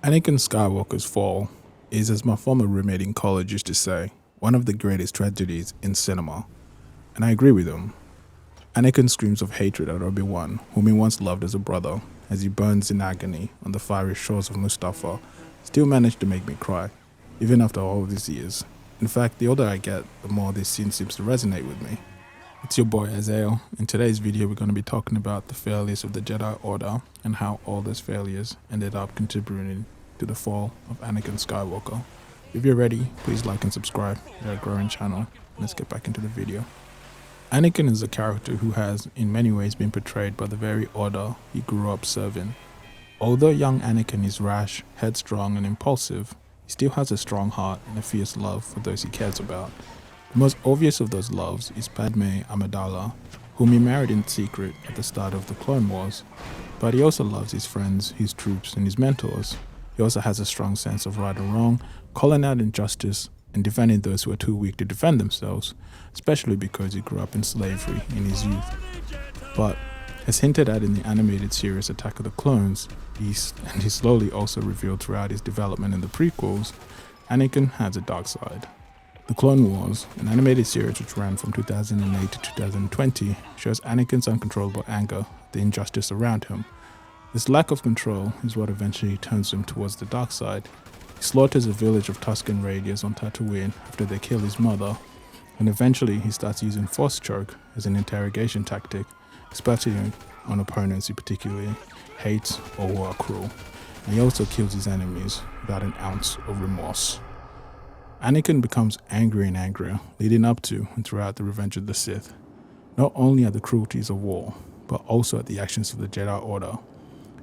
Anakin Skywalker's fall is, as my former roommate in college used to say, one of the greatest tragedies in cinema. And I agree with him. Anakin screams of hatred at Obi-Wan, whom he once loved as a brother, as he burns in agony on the fiery shores of Mustafar, still managed to make me cry, even after all these years. In fact, the older I get, the more this scene seems to resonate with me. It's your boy Azael. In today's video, we're going to be talking about the failures of the Jedi Order and how all those failures ended up contributing to the fall of Anakin Skywalker. If you're ready, please like and subscribe to our growing channel. Let's get back into the video. Anakin is a character who has, in many ways, been portrayed by the very order he grew up serving. Although young Anakin is rash, headstrong, and impulsive, he still has a strong heart and a fierce love for those he cares about. The most obvious of those loves is Padme Amidala, whom he married in secret at the start of the Clone Wars. But he also loves his friends, his troops, and his mentors. He also has a strong sense of right and wrong, calling out injustice and defending those who are too weak to defend themselves, especially because he grew up in slavery in his youth. But, as hinted at in the animated series Attack of the Clones, he slowly also revealed throughout his development in the prequels, Anakin has a dark side. The Clone Wars, an animated series which ran from 2008 to 2020, shows Anakin's uncontrollable anger at the injustice around him. This lack of control is what eventually turns him towards the dark side. He slaughters a village of Tusken Raiders on Tatooine after they kill his mother, and eventually he starts using Force Choke as an interrogation tactic, especially on opponents he particularly hates or who are cruel. And he also kills his enemies without an ounce of remorse. Anakin becomes angrier and angrier, leading up to and throughout the Revenge of the Sith, not only at the cruelties of war, but also at the actions of the Jedi Order.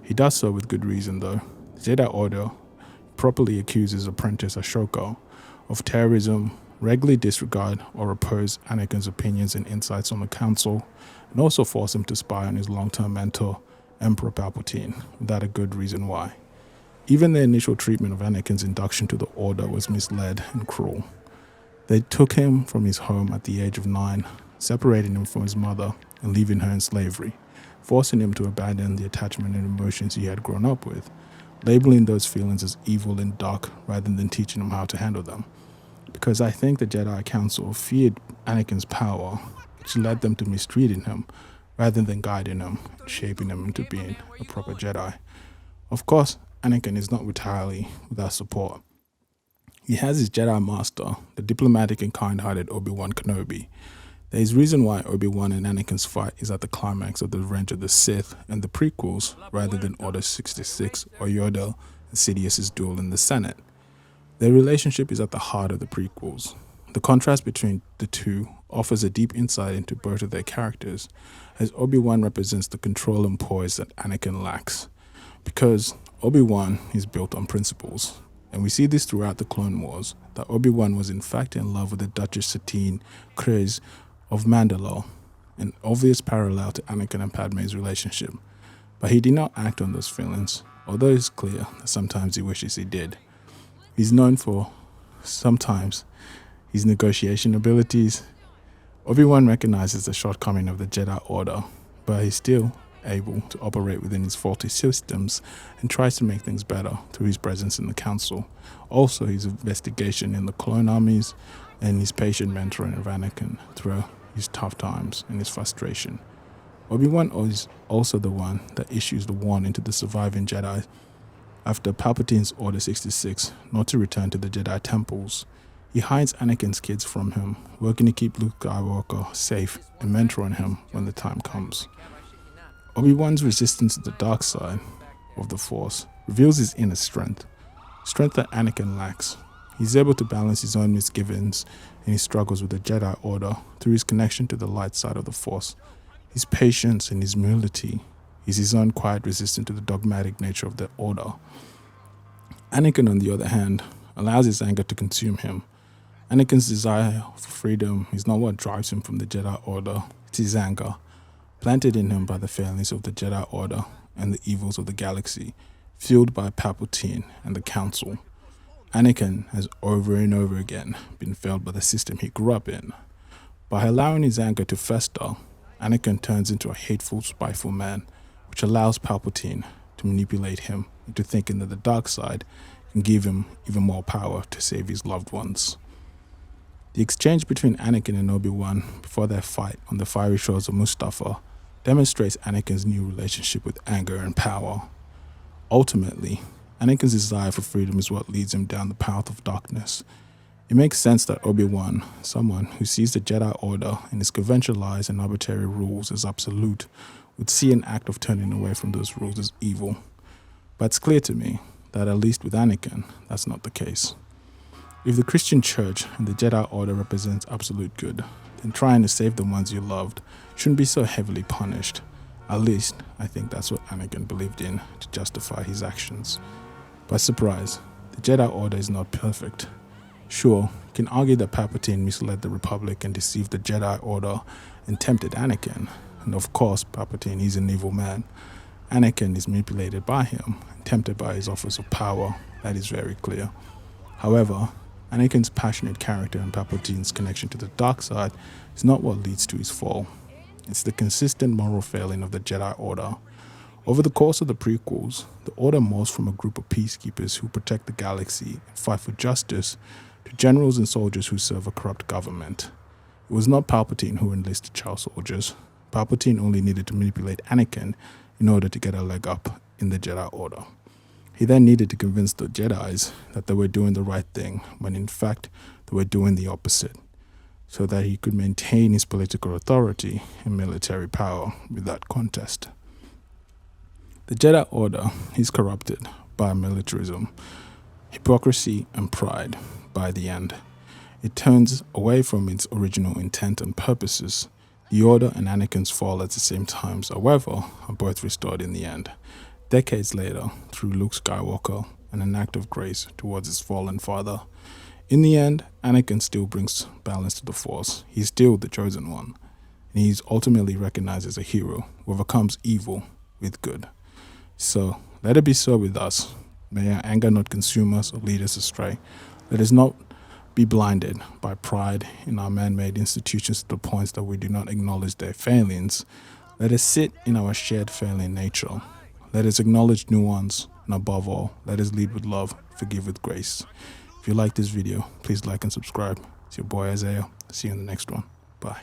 He does so with good reason though. The Jedi Order properly accuses apprentice Ashoka of terrorism, regularly disregard or oppose Anakin's opinions and insights on the Council, and also force him to spy on his long-term mentor, Emperor Palpatine, without a good reason why. Even the initial treatment of Anakin's induction to the Order was misled and cruel. They took him from his home at the age of 9, separating him from his mother and leaving her in slavery, forcing him to abandon the attachment and emotions he had grown up with, labeling those feelings as evil and dark rather than teaching him how to handle them. Because I think the Jedi Council feared Anakin's power, which led them to mistreating him rather than guiding him and shaping him into being a proper Jedi. Of course, Anakin is not entirely without support. He has his Jedi Master, the diplomatic and kind-hearted Obi-Wan Kenobi. There is reason why Obi-Wan and Anakin's fight is at the climax of the Revenge of the Sith and the prequels rather than Order 66 or Yoda and Sidious's duel in the Senate. Their relationship is at the heart of the prequels. The contrast between the two offers a deep insight into both of their characters, as Obi-Wan represents the control and poise that Anakin lacks. Because Obi-Wan is built on principles, and we see this throughout the Clone Wars, that Obi-Wan was in fact in love with the Duchess Satine Kryze of Mandalore, an obvious parallel to Anakin and Padme's relationship. But he did not act on those feelings, although it's clear that sometimes he wishes he did. He's known for, sometimes, his negotiation abilities. Obi-Wan recognizes the shortcoming of the Jedi Order, but he's still able to operate within his faulty systems and tries to make things better through his presence in the Council. Also, his investigation in the clone armies and his patient mentoring of Anakin through his tough times and his frustration. Obi-Wan is also the one that issues the warning to the surviving Jedi after Palpatine's Order 66 not to return to the Jedi temples. He hides Anakin's kids from him, working to keep Luke Skywalker safe and mentoring him when the time comes. Obi-Wan's resistance to the dark side of the Force reveals his inner strength that Anakin lacks. He's able to balance his own misgivings and his struggles with the Jedi Order through his connection to the light side of the Force. His patience and his humility is his own quiet resistance to the dogmatic nature of the Order. Anakin, on the other hand, allows his anger to consume him. Anakin's desire for freedom is not what drives him from the Jedi Order, it's his anger, planted in him by the failings of the Jedi Order and the evils of the galaxy, fueled by Palpatine and the Council. Anakin has over and over again been failed by the system he grew up in. By allowing his anger to fester, Anakin turns into a hateful, spiteful man, which allows Palpatine to manipulate him into thinking that the dark side can give him even more power to save his loved ones. The exchange between Anakin and Obi-Wan before their fight on the fiery shores of Mustafar demonstrates Anakin's new relationship with anger and power. Ultimately, Anakin's desire for freedom is what leads him down the path of darkness. It makes sense that Obi-Wan, someone who sees the Jedi Order and its conventionalized and arbitrary rules as absolute, would see an act of turning away from those rules as evil. But it's clear to me that at least with Anakin, that's not the case. If the Christian Church and the Jedi Order represents absolute good, then trying to save the ones you loved shouldn't be so heavily punished. At least, I think that's what Anakin believed in to justify his actions. By surprise, the Jedi Order is not perfect. Sure, you can argue that Palpatine misled the Republic and deceived the Jedi Order and tempted Anakin. And of course, Palpatine is an evil man. Anakin is manipulated by him and tempted by his offers of power. That is very clear. However, Anakin's passionate character and Palpatine's connection to the dark side is not what leads to his fall. It's the consistent moral failing of the Jedi Order. Over the course of the prequels, the Order morphs from a group of peacekeepers who protect the galaxy and fight for justice to generals and soldiers who serve a corrupt government. It was not Palpatine who enlisted child soldiers. Palpatine only needed to manipulate Anakin in order to get a leg up in the Jedi Order. He then needed to convince the Jedis that they were doing the right thing, when in fact they were doing the opposite, so that he could maintain his political authority and military power without contest. The Jedi Order is corrupted by militarism, hypocrisy, and pride by the end. It turns away from its original intent and purposes. The Order and Anakin's fall at the same time, however, are both restored in the end. Decades later, through Luke Skywalker and an act of grace towards his fallen father. In the end, Anakin still brings balance to the Force. He's still the chosen one, and he's ultimately recognized as a hero who overcomes evil with good. So, let it be so with us. May our anger not consume us or lead us astray. Let us not be blinded by pride in our man-made institutions to the point that we do not acknowledge their failings. Let us sit in our shared failing nature. Let us acknowledge nuance, and above all, let us lead with love, forgive with grace. If you like this video, please like and subscribe. It's your boy Isaiah. See you in the next one. Bye.